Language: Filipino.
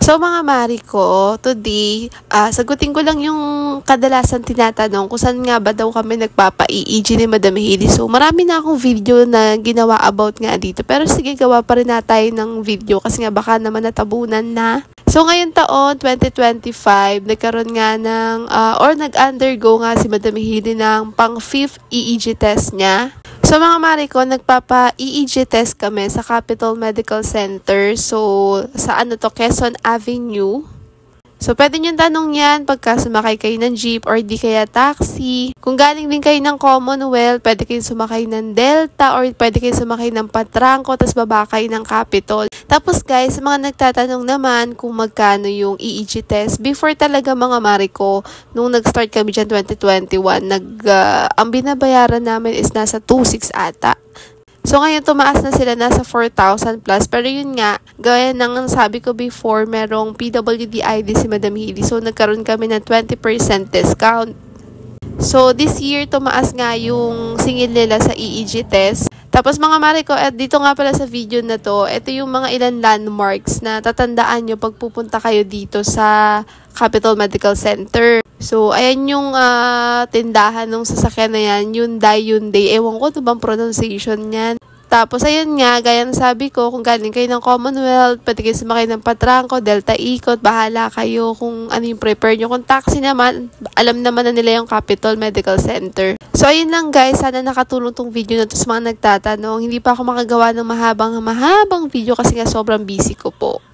So mga mari ko, today, sagutin ko lang yung kadalasan tinatanong kung saan nga ba daw kami nagpapa-EEG ni Madam Hailey. So marami na akong video na ginawa about nga dito. Pero sige, gawa pa rin na tayo ng video kasi nga baka naman natabunan na. So ngayong taon, 2025, nagkaroon nga ng, nag-undergo nga si Madam Hailey ng pang 5th EEG test niya. So mga mari ko, nagpapa-EEG test kami sa Capital Medical Center. So sa Quezon Avenue. So pwede nyo tanong yan pagka sumakay kayo ng jeep or di kaya taxi. Kung galing din kayo ng Commonwealth, pwede kayo sumakay ng Delta or pwede kayo sumakay ng Patrangco tapos baba kayo ng Capitol. Tapos guys, sa mga nagtatanong naman kung magkano yung EEG test, before talaga mga mari ko, nung nag-start kami dyan 2021, ang binabayaran namin is nasa 2,600 ata. So ngayon tumaas na sila, nasa 4,000 plus. Pero yun nga, gaya ng sabi ko before, merong PWD ID si Madam Hailey. So nagkaroon kami ng 20% discount. So this year, tumaas nga yung singil nila sa EEG test. Tapos mga mari ko, dito nga pala sa video na to, ito yung mga ilan landmarks na tatandaan nyo pag pupunta kayo dito sa Capital Medical Center. So, ayan yung tindahan ng sasakyan na yan, Hyundai. Ewan ko ito bang pronunciation niyan. Tapos, ayun nga, gaya ng sabi ko, kung galing kayo ng Commonwealth, pwede kayo sumakay ng Patrangco, Delta Ikot, bahala kayo kung ano yung prepare nyo. Kung taxi naman, alam naman na nila yung Capital Medical Center. So, ayun lang guys, sana nakatulong tong video na to sa mga nagtatanong. Hindi pa ako makagawa ng mahabang video kasi nga sobrang busy ko po.